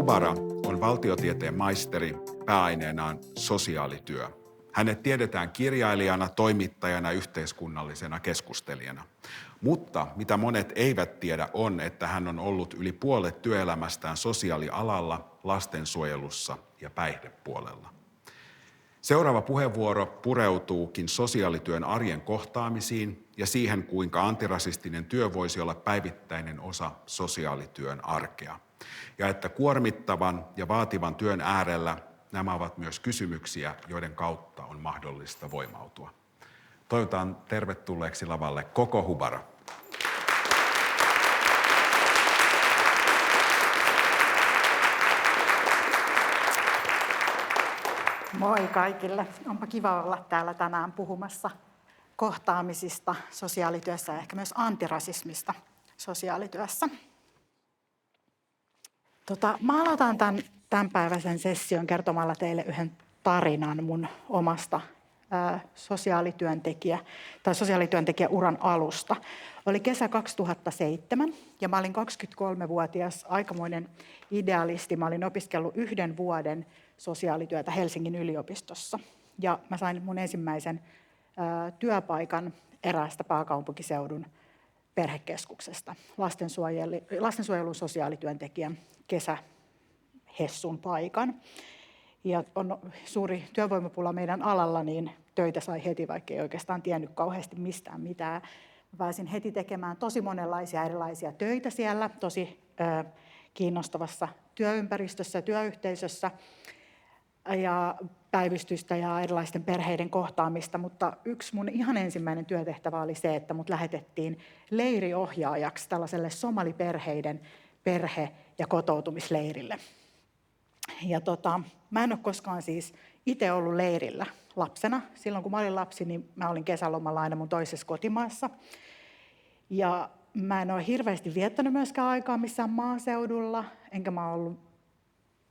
Hubara on valtiotieteen maisteri, pääaineenaan sosiaalityö. Hänet tiedetään kirjailijana, toimittajana, yhteiskunnallisena keskustelijana. Mutta mitä monet eivät tiedä on, että hän on ollut yli puolet työelämästään sosiaalialalla, lastensuojelussa ja päihdepuolella. Seuraava puheenvuoro pureutuukin sosiaalityön arjen kohtaamisiin ja siihen, kuinka antirasistinen työ voisi olla päivittäinen osa sosiaalityön arkea. Ja että kuormittavan ja vaativan työn äärellä nämä ovat myös kysymyksiä, joiden kautta on mahdollista voimautua. Toivotan tervetulleeksi lavalle koko Hubara. Moi kaikille. Onpa kiva olla täällä tänään puhumassa kohtaamisista sosiaalityössä ja ehkä myös antirasismista sosiaalityössä. Mä aloitan tämänpäiväisen session kertomalla teille yhden tarinan mun omasta sosiaalityöntekijäuran alusta. Oli kesä 2007 ja mä olin 23-vuotias aikamoinen idealisti. Mä olin opiskellut 1 vuoden sosiaalityötä Helsingin yliopistossa ja mä sain mun ensimmäisen työpaikan eräästä pääkaupunkiseudun perhekeskuksesta, lastensuojelun sosiaalityöntekijän kesähessun paikan. Ja on suuri työvoimapula meidän alalla, niin töitä sai heti, vaikka ei oikeastaan tiennyt kauheasti mistään mitään. Mä pääsin heti tekemään tosi monenlaisia erilaisia töitä siellä, tosi kiinnostavassa työympäristössä, työyhteisössä ja päivystystä ja erilaisten perheiden kohtaamista, mutta yksi mun ihan ensimmäinen työtehtävä oli se, että mut lähetettiin leiriohjaajaksi tällaiselle somaliperheiden perhe- ja kotoutumisleirille. Ja mä en ole koskaan siis itse ollut leirillä lapsena. Silloin kun mä olin lapsi, niin mä olin kesälomalla aina mun toisessa kotimaassa. Ja mä en ole hirveästi viettänyt myöskään aikaa missään maaseudulla, enkä mä ollut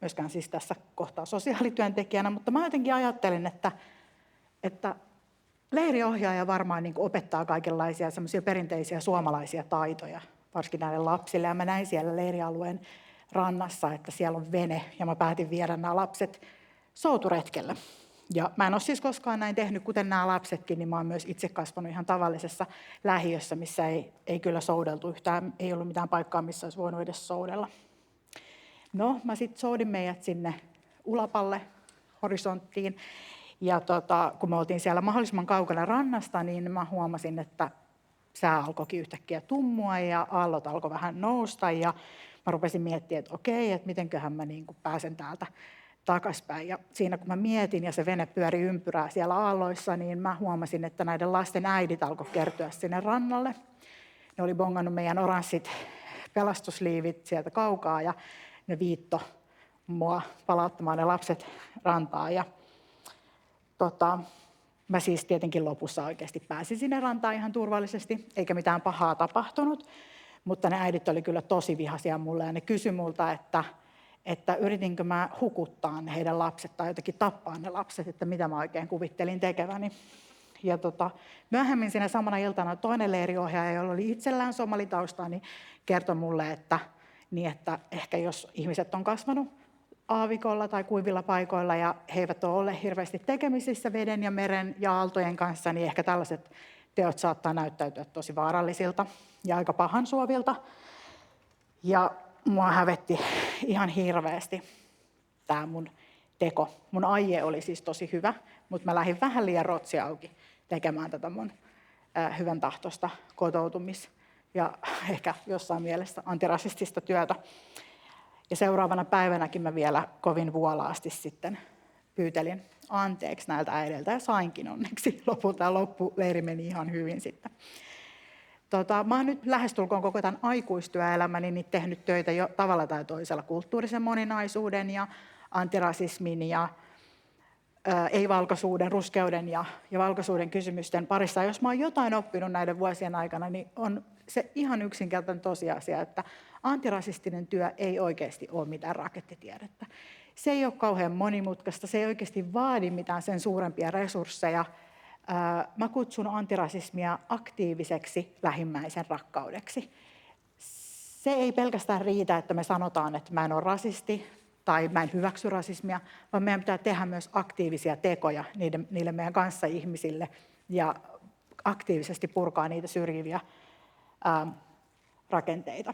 myöskään siis tässä kohtaa sosiaalityöntekijänä, mutta mä jotenkin ajattelin, että leiriohjaaja varmaan niin kuin opettaa kaikenlaisia semmoisia perinteisiä suomalaisia taitoja, varsinkin näille lapsille. Ja mä näin siellä leirialueen rannassa, että siellä on vene, ja mä päätin viedä nämä lapset souturetkelle. Ja mä en ole siis koskaan näin tehnyt, kuten nämä lapsetkin, niin mä oon myös itse kasvanut ihan tavallisessa lähiössä, missä ei kyllä soudeltu yhtään, ei ollut mitään paikkaa, missä olisi voinut edes soudella. No, mä sitten soudin meidät sinne ulapalle, horisonttiin, ja kun me oltiin siellä mahdollisimman kaukana rannasta, niin mä huomasin, että sää alkoikin yhtäkkiä tummua ja aallot alkoi vähän nousta, ja mä rupesin miettimään, että okei, että mitenköhän mä niin kuin pääsen täältä takaspäin. Ja siinä kun mä mietin ja se vene pyöri ympyrää siellä aalloissa, niin mä huomasin, että näiden lasten äidit alkoi kertyä sinne rannalle. Ne oli bongannut meidän oranssit pelastusliivit sieltä kaukaa ja ne viitto mua palauttamaan ne lapset rantaan. Ja mä siis tietenkin lopussa oikeasti pääsin sinne rantaan ihan turvallisesti, eikä mitään pahaa tapahtunut. Mutta ne äidit oli kyllä tosi vihaisia mulle ja ne kysyi multa, että yritinkö mä hukuttaa ne heidän lapset tai jotenkin tappaa ne lapset, että mitä mä oikein kuvittelin tekeväni. Ja myöhemmin siinä samana iltana toinen leiriohjaaja, jolla oli itsellään somalitaustaa, niin kertoi mulle, että ehkä jos ihmiset on kasvanut aavikolla tai kuivilla paikoilla ja he eivät ole olleet hirveästi tekemisissä veden ja meren ja aaltojen kanssa, niin ehkä tällaiset teot saattaa näyttäytyä tosi vaarallisilta ja aika pahansuovilta. Ja mua hävetti ihan hirveästi tämä mun teko. Mun aie oli siis tosi hyvä, mutta mä lähdin vähän liian rotsi auki tekemään tätä mun hyvän tahtoista kotoutumis- ja ehkä jossain mielessä antirasistista työtä. Ja seuraavana päivänäkin mä vielä kovin vuolaasti sitten pyytelin anteeksi näiltä äideiltä ja sainkin onneksi. Lopulta loppuleiri meni ihan hyvin sitten. Mä oon nyt lähestulkoon koko tämän aikuistyöelämäni niin tehnyt töitä jo tavalla tai toisella kulttuurisen moninaisuuden ja antirasismin ja ei-valkoisuuden, ruskeuden ja valkoisuuden kysymysten parissa. Jos mä oon jotain oppinut näiden vuosien aikana, niin on se ihan yksinkertainen tosiasia, että antirasistinen työ ei oikeasti ole mitään rakettitiedettä. Se ei ole kauhean monimutkaista, se ei oikeasti vaadi mitään sen suurempia resursseja. Mä kutsun antirasismia aktiiviseksi lähimmäisen rakkaudeksi. Se ei pelkästään riitä, että me sanotaan, että mä en ole rasisti, tai mä en hyväksy rasismia, vaan meidän pitää tehdä myös aktiivisia tekoja niille meidän kanssaihmisille ja aktiivisesti purkaa niitä syrjiviä rakenteita.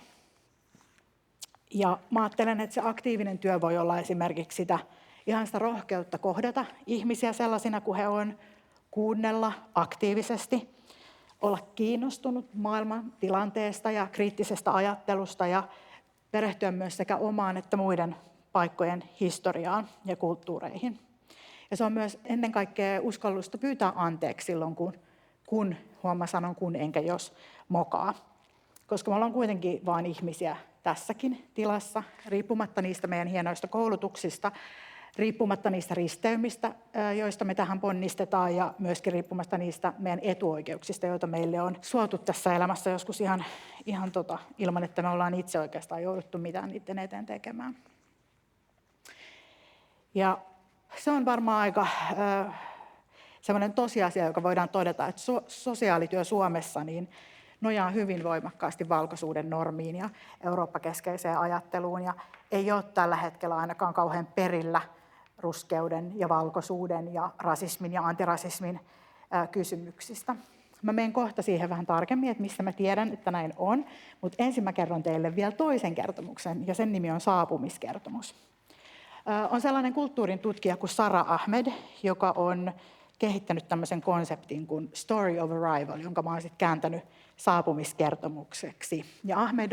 Ja mä ajattelen, että se aktiivinen työ voi olla esimerkiksi sitä rohkeutta kohdata ihmisiä sellaisina kuin he on, kuunnella aktiivisesti, olla kiinnostunut maailman tilanteesta ja kriittisestä ajattelusta ja perehtyä myös sekä omaan että muiden paikkojen historiaan ja kulttuureihin. Ja se on myös ennen kaikkea uskallusta pyytää anteeksi silloin, kun sanon kun enkä jos mokaa. Koska me ollaan kuitenkin vain ihmisiä tässäkin tilassa, riippumatta niistä meidän hienoista koulutuksista, riippumatta niistä risteymistä, joista me tähän ponnistetaan, ja myöskin riippumatta niistä meidän etuoikeuksista, joita meille on suotu tässä elämässä joskus ihan ilman, että me ollaan itse oikeastaan jouduttu mitään niiden eteen tekemään. Ja se on varmaan aika sellainen tosiasia, joka voidaan todeta, että sosiaalityö Suomessa niin nojaa hyvin voimakkaasti valkoisuuden normiin ja eurooppakeskeiseen ajatteluun, ja ei ole tällä hetkellä ainakaan kauhean perillä ruskeuden ja valkoisuuden ja rasismin ja antirasismin kysymyksistä. Mä menen kohta siihen vähän tarkemmin, että mistä mä tiedän, että näin on, mutta ensin mä kerron teille vielä toisen kertomuksen, ja sen nimi on saapumiskertomus. On sellainen kulttuurin tutkija kuin Sara Ahmed, joka on kehittänyt tämmöisen konseptin kuin Story of Arrival, jonka mä oon sitten kääntänyt saapumiskertomukseksi. Ja Ahmed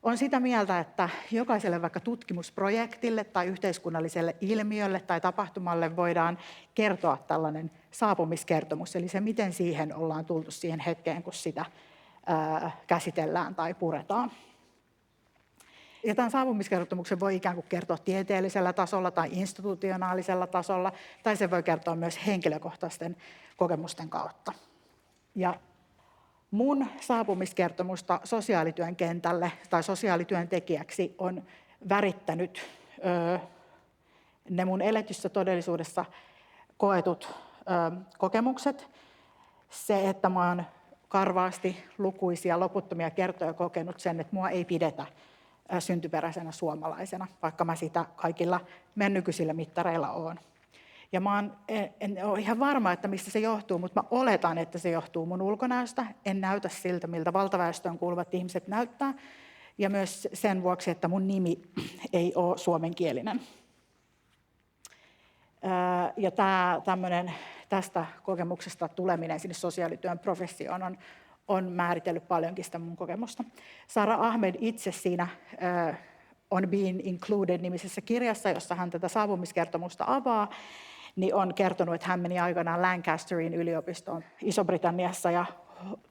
on sitä mieltä, että jokaiselle vaikka tutkimusprojektille tai yhteiskunnalliselle ilmiölle tai tapahtumalle voidaan kertoa tällainen saapumiskertomus, eli se miten siihen ollaan tultu siihen hetkeen, kun sitä käsitellään tai puretaan. Ja tämän saapumiskertomuksen voi ikään kuin kertoa tieteellisellä tasolla tai institutionaalisella tasolla, tai se voi kertoa myös henkilökohtaisten kokemusten kautta. Ja mun saapumiskertomusta sosiaalityön kentälle tai sosiaalityöntekijäksi on värittänyt ne mun eletyssä todellisuudessa koetut kokemukset. Se, että mä oon karvaasti lukuisia loputtomia kertoja kokenut sen, että mua ei pidetä syntyperäisenä suomalaisena, vaikka mä sitä kaikilla meidän nykyisillä mittareilla oon. Ja en ole ihan varma, että mistä se johtuu, mutta mä oletan, että se johtuu mun ulkonäöstä. En näytä siltä, miltä valtaväestöön kuuluvat ihmiset näyttää. Ja myös sen vuoksi, että mun nimi ei ole suomenkielinen. Ja tästä kokemuksesta tuleminen sinne sosiaalityön professioon on määritellyt paljonkin sitä mun kokemusta. Sara Ahmed itse siinä On Being Included-nimisessä kirjassa, jossa hän tätä saapumiskertomusta avaa, niin on kertonut, että hän meni aikanaan Lancasterin yliopistoon Iso-Britanniassa ja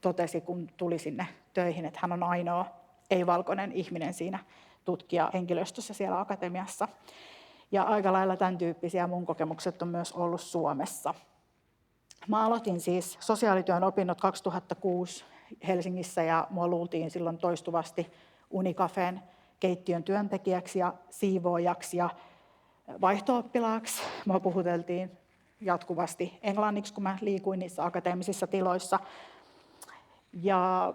totesi, kun tuli sinne töihin, että hän on ainoa ei-valkoinen ihminen siinä tutkijahenkilöstössä siellä akatemiassa. Ja aika lailla tämän tyyppisiä mun kokemukset on myös ollut Suomessa. Mä aloitin siis sosiaalityön opinnot 2006 Helsingissä, ja mua luultiin silloin toistuvasti Unicafeen keittiön työntekijäksi ja siivoojaksi ja vaihto-oppilaaksi. Mua puhuteltiin jatkuvasti englanniksi, kun mä liikuin niissä akateemisissa tiloissa. Ja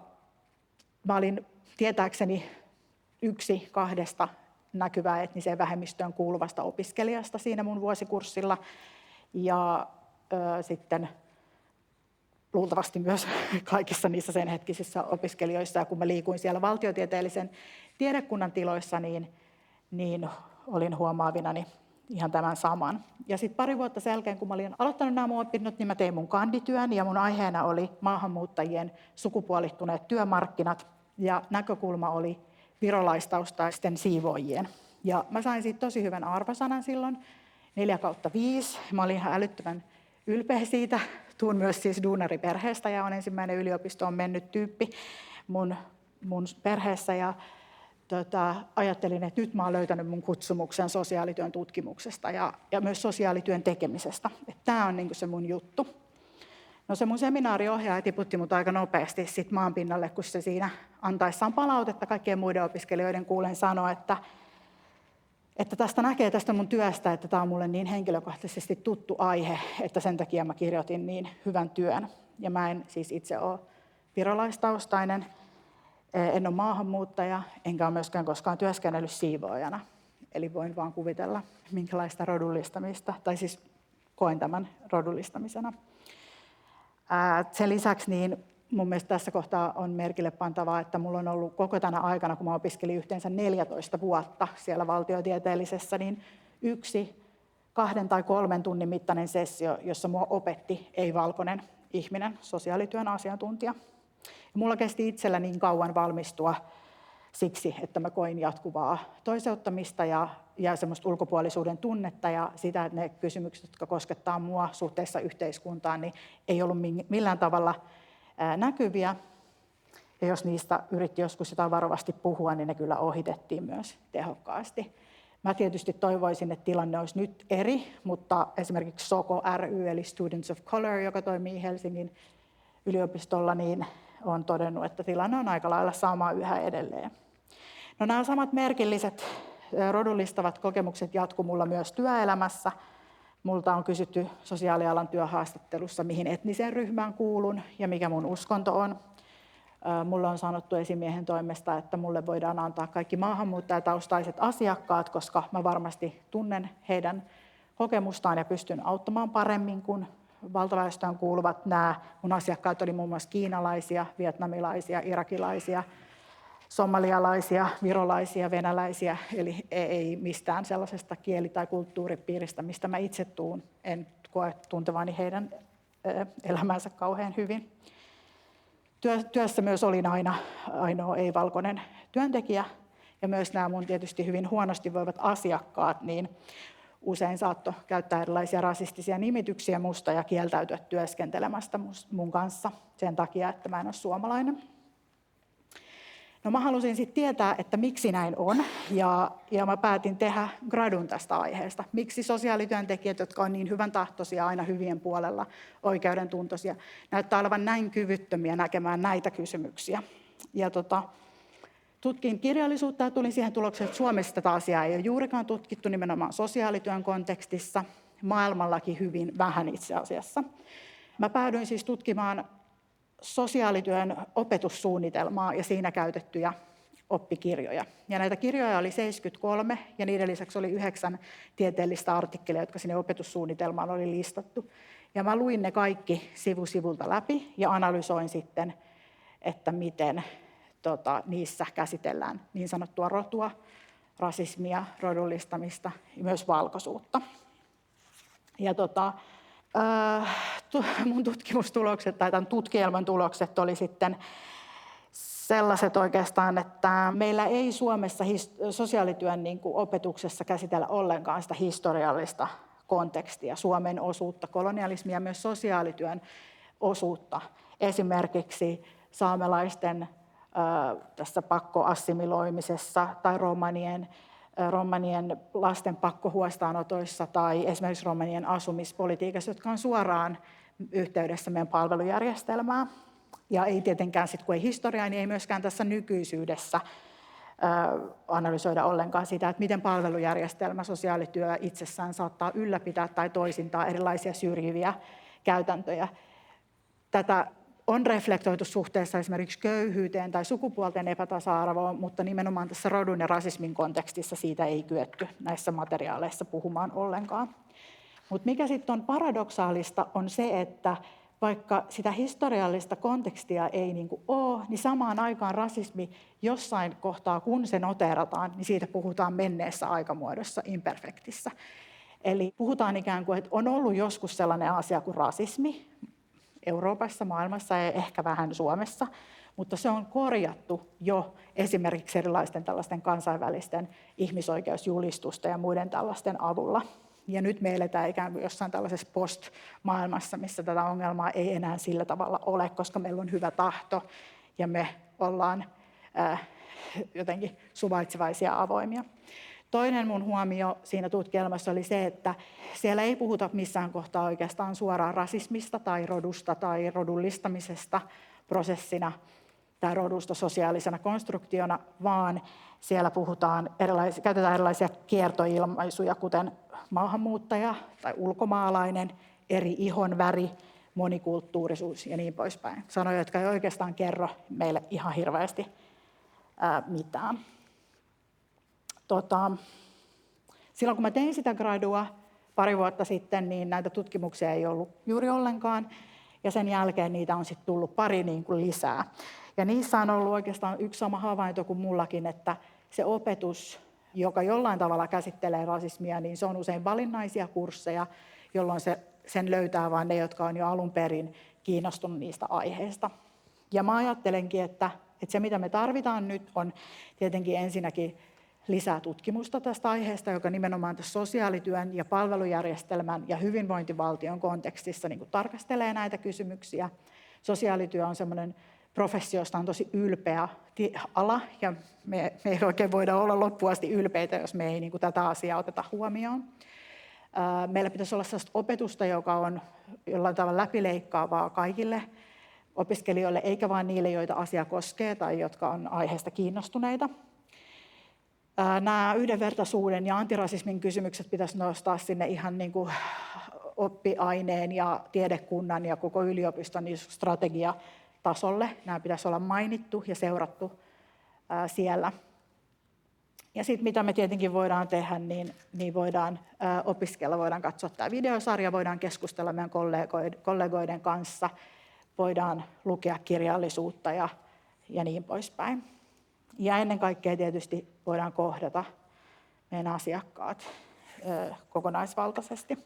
mä olin tietääkseni yksi 2 näkyvää etniseen vähemmistöön kuuluvasta opiskelijasta siinä mun vuosikurssilla. Ja sitten luultavasti myös kaikissa niissä sen hetkisissä opiskelijoissa. Ja kun mä liikuin siellä valtiotieteellisen tiedekunnan tiloissa, niin olin huomaavinani ihan tämän saman. Ja sitten pari vuotta sen jälkeen, kun mä olin aloittanut nämä mun opinnot, niin mä tein mun kandityön, ja mun aiheena oli maahanmuuttajien sukupuolittuneet työmarkkinat, ja näkökulma oli virolaistaustaisten siivoojien. Ja mä sain siitä tosi hyvän arvosanan silloin, 4/5. Mä olin ihan älyttömän ylpeä siitä. Tuun myös siis duunariperheestä ja olen ensimmäinen yliopistoon mennyt tyyppi mun perheessä. Ja ajattelin, että nyt mä oon löytänyt mun kutsumuksen sosiaalityön tutkimuksesta ja myös sosiaalityön tekemisestä. Tämä on niin kuin se mun juttu. No se mun seminaariohjaaja tiputti mut aika nopeasti sit maanpinnalle, kun se siinä antaessaan palautetta kaikkien muiden opiskelijoiden kuulen sanoa, että tästä näkee tästä mun työstä, että tämä on mulle niin henkilökohtaisesti tuttu aihe, että sen takia mä kirjoitin niin hyvän työn. Ja mä en siis itse ole virolaistaustainen, en ole maahanmuuttaja, enkä ole myöskään koskaan työskennellyt siivoojana. Eli voin vaan kuvitella, minkälaista rodullistamista, tai siis koen tämän rodullistamisena. Sen lisäksi niin mun mielestä tässä kohtaa on merkille pantavaa, että mulla on ollut koko tänä aikana, kun mä opiskelin yhteensä 14 vuotta siellä valtiotieteellisessä, niin 1, 2 tai 3 tunnin mittainen sessio, jossa mua opetti ei-valkoinen ihminen, sosiaalityön asiantuntija. Ja mulla kesti itsellä niin kauan valmistua siksi, että mä koin jatkuvaa toiseuttamista ja semmoista ulkopuolisuuden tunnetta ja sitä, että ne kysymykset, jotka koskettaa mua suhteessa yhteiskuntaan, niin ei ollut millään tavalla näkyviä. Ja jos niistä yritti joskus jotain varovasti puhua, niin ne kyllä ohitettiin myös tehokkaasti. Mä tietysti toivoisin, että tilanne olisi nyt eri, mutta esimerkiksi SOCO ry, eli Students of Color, joka toimii Helsingin yliopistolla, niin on todennut, että tilanne on aika lailla sama yhä edelleen. No, nämä samat merkilliset rodullistavat kokemukset jatkuu mulla myös työelämässä. Multa on kysytty sosiaalialan työhaastattelussa, mihin etniseen ryhmään kuulun ja mikä mun uskonto on. Mulle on sanottu esimiehen toimesta, että mulle voidaan antaa kaikki maahanmuuttajataustaiset asiakkaat, koska mä varmasti tunnen heidän kokemustaan ja pystyn auttamaan paremmin kuin valtaväestöön kuuluvat. Nämä mun asiakkaat oli muun muassa kiinalaisia, vietnamilaisia, irakilaisia, somalialaisia, virolaisia, venäläisiä, eli ei mistään sellaisesta kieli- tai kulttuuripiiristä, mistä mä itse tuun. En koe tuntevani heidän elämänsä kauhean hyvin. Työssä myös olin aina ainoa ei-valkoinen työntekijä, ja myös nämä mun tietysti hyvin huonosti voivat asiakkaat, niin usein saattoi käyttää erilaisia rasistisia nimityksiä musta ja kieltäytyä työskentelemästä mun kanssa sen takia, että mä en ole suomalainen. No, mä halusin sitten tietää, että miksi näin on, ja mä päätin tehdä gradun tästä aiheesta. Miksi sosiaalityöntekijät, jotka on niin hyvän tahtoisia, aina hyvien puolella, oikeudentuntoisia, näyttää olevan näin kyvyttömiä näkemään näitä kysymyksiä. Ja tutkin kirjallisuutta ja tulin siihen tulokseen, että Suomessa tätä asiaa ei ole juurikaan tutkittu nimenomaan sosiaalityön kontekstissa, maailmallakin hyvin vähän itse asiassa. Mä päädyin siis tutkimaan sosiaalityön opetussuunnitelmaa ja siinä käytettyjä oppikirjoja. Ja näitä kirjoja oli 73 ja niiden lisäksi oli 9 tieteellistä artikkelia, jotka sinne opetussuunnitelmaan oli listattu. Ja mä luin ne kaikki sivu sivulta läpi ja analysoin sitten, että miten niissä käsitellään niin sanottua rotua, rasismia, rodullistamista ja myös valkoisuutta. Ja mun tutkimustulokset tai tämän tutkielman tulokset oli sitten sellaiset oikeastaan, että meillä ei Suomessa sosiaalityön opetuksessa käsitellä ollenkaan sitä historiallista kontekstia, Suomen osuutta, kolonialismia ja myös sosiaalityön osuutta. Esimerkiksi saamelaisten tässä pakkoassimiloimisessa tai romanien lasten pakkohuostaanotoissa tai esimerkiksi romanien asumispolitiikassa, jotka on suoraan yhteydessä meidän palvelujärjestelmään. Ja ei tietenkään, kun ei historiaa, niin ei myöskään tässä nykyisyydessä analysoida ollenkaan sitä, että miten palvelujärjestelmä, sosiaalityö itsessään saattaa ylläpitää tai toisintaa erilaisia syrjiviä käytäntöjä. Tätä on reflektoitu suhteessa esimerkiksi köyhyyteen tai sukupuolten epätasa-arvoon, mutta nimenomaan tässä rodun ja rasismin kontekstissa siitä ei kyetty näissä materiaaleissa puhumaan ollenkaan. Mutta mikä sitten on paradoksaalista on se, että vaikka sitä historiallista kontekstia ei ole, niin samaan aikaan rasismi jossain kohtaa, kun se noteerataan, niin siitä puhutaan menneessä aikamuodossa, imperfektissä. Eli puhutaan ikään kuin, että on ollut joskus sellainen asia kuin rasismi, Euroopassa, maailmassa ja ehkä vähän Suomessa, mutta se on korjattu jo esimerkiksi erilaisten tällaisten kansainvälisten ihmisoikeusjulistusten ja muiden tällaisten avulla. Ja nyt me eletään ikään kuin jossain tällaisessa post-maailmassa, missä tätä ongelmaa ei enää sillä tavalla ole, koska meillä on hyvä tahto ja me ollaan jotenkin suvaitsevaisia ja avoimia. Toinen mun huomio siinä tutkielmassa oli se, että siellä ei puhuta missään kohtaa oikeastaan suoraan rasismista tai rodusta tai rodullistamisesta prosessina tai rodusta sosiaalisena konstruktiona, vaan siellä käytetään erilaisia kiertoilmaisuja, kuten maahanmuuttaja tai ulkomaalainen, eri ihonväri, monikulttuurisuus ja niin poispäin. Sanoja, jotka ei oikeastaan kerro meille ihan hirveästi mitään. Silloin kun mä tein sitä gradua pari vuotta sitten, niin näitä tutkimuksia ei ollut juuri ollenkaan. Ja sen jälkeen niitä on sitten tullut pari niin kuin lisää. Ja niissä on ollut oikeastaan yksi sama havainto kuin mullakin, että se opetus, joka jollain tavalla käsittelee rasismia, niin se on usein valinnaisia kursseja, jolloin sen löytää vain ne, jotka on jo alun perin kiinnostunut niistä aiheista. Ja mä ajattelenkin, että se mitä me tarvitaan nyt on tietenkin ensinnäkin lisää tutkimusta tästä aiheesta, joka nimenomaan tässä sosiaalityön ja palvelujärjestelmän ja hyvinvointivaltion kontekstissa niin kuin tarkastelee näitä kysymyksiä. Sosiaalityö on semmoinen professio, josta on tosi ylpeä ala, ja me ei oikein voida olla loppuun asti ylpeitä, jos me ei niin kuin tätä asiaa oteta huomioon. Meillä pitäisi olla sellaista opetusta, joka on jollain tavalla läpileikkaavaa kaikille opiskelijoille, eikä vain niille, joita asia koskee tai jotka on aiheesta kiinnostuneita. Nämä yhdenvertaisuuden ja antirasismin kysymykset pitäisi nostaa sinne ihan niin kuin oppiaineen ja tiedekunnan ja koko yliopiston strategiatasolle. Nämä pitäisi olla mainittu ja seurattu siellä. Ja sitten mitä me tietenkin voidaan tehdä, niin voidaan opiskella, voidaan katsoa tämä videosarja, voidaan keskustella meidän kollegoiden kanssa, voidaan lukea kirjallisuutta ja niin poispäin. Ja ennen kaikkea tietysti voidaan kohdata meidän asiakkaat kokonaisvaltaisesti.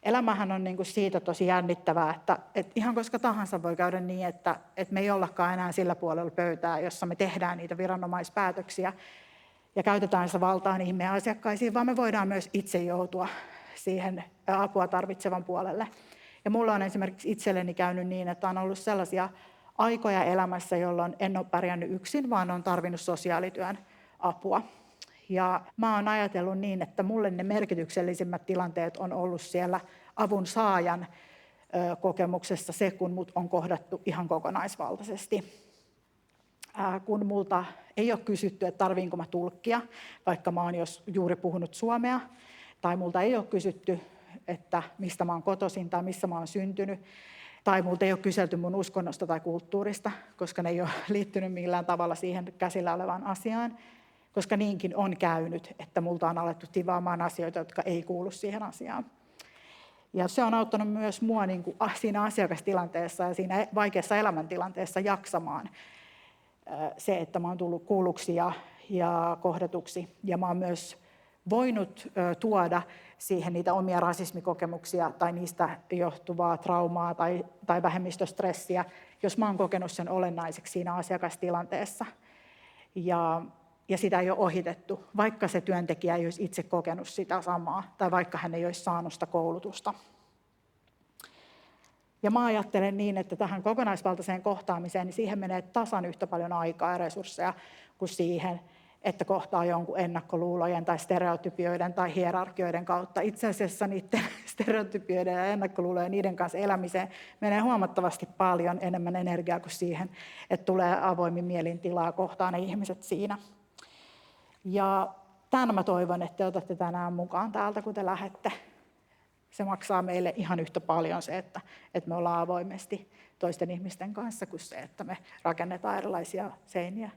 Elämähän on niin kuin siitä tosi jännittävää, että ihan koska tahansa voi käydä niin, että me ei ollakaan enää sillä puolella pöytää, jossa me tehdään niitä viranomaispäätöksiä ja käytetään sitä valtaa niihin meidän asiakkaisiin, vaan me voidaan myös itse joutua siihen apua tarvitsevan puolelle. Ja mulla on esimerkiksi itselleni käynyt niin, että on ollut sellaisia aikoja elämässä, jolloin en ole pärjännyt yksin, vaan olen tarvinnut sosiaalityön apua. Ja mä oon ajatellut niin, että mulle ne merkityksellisimmät tilanteet on ollut siellä avun saajan kokemuksessa se, kun mut on kohdattu ihan kokonaisvaltaisesti. Kun multa ei ole kysytty, että tarviinko mä tulkkia, vaikka mä oon juuri puhunut suomea, tai multa ei ole kysytty, että mistä mä oon kotoisin tai missä mä oon syntynyt, tai multa ei ole kyselty mun uskonnosta tai kulttuurista, koska ne ei ole liittynyt millään tavalla siihen käsillä olevaan asiaan, koska niinkin on käynyt, että multa on alettu tivaamaan asioita, jotka ei kuulu siihen asiaan. Ja se on auttanut myös mua niin kuin siinä asiakastilanteessa ja siinä vaikeassa elämäntilanteessa jaksamaan se, että mä oon tullut kuulluksi ja kohdatuksi. Ja mä oon myös voinut tuoda siihen niitä omia rasismikokemuksia tai niistä johtuvaa traumaa tai vähemmistöstressiä, jos mä oon kokenut sen olennaiseksi siinä asiakastilanteessa. Ja sitä ei ole ohitettu, vaikka se työntekijä ei olisi itse kokenut sitä samaa tai vaikka hän ei olisi saanut sitä koulutusta. Ja mä ajattelen niin, että tähän kokonaisvaltaiseen kohtaamiseen, niin siihen menee tasan yhtä paljon aikaa ja resursseja kuin siihen, että kohtaa jonkun ennakkoluulojen tai stereotypioiden tai hierarkioiden kautta. Itse asiassa niiden stereotypioiden ja ennakkoluulojen niiden kanssa elämiseen menee huomattavasti paljon enemmän energiaa kuin siihen, että tulee avoimin mielin tilaa kohtaan ne ihmiset siinä. Ja tämän mä toivon, että te otatte tänään mukaan täältä, kun te lähdette. Se maksaa meille ihan yhtä paljon se, että me ollaan avoimesti toisten ihmisten kanssa kuin se, että me rakennetaan erilaisia seiniä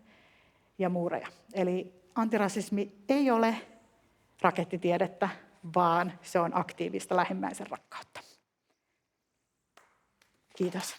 ja muureja. Eli antirasismi ei ole rakettitiedettä, vaan se on aktiivista lähimmäisen rakkautta. Kiitos.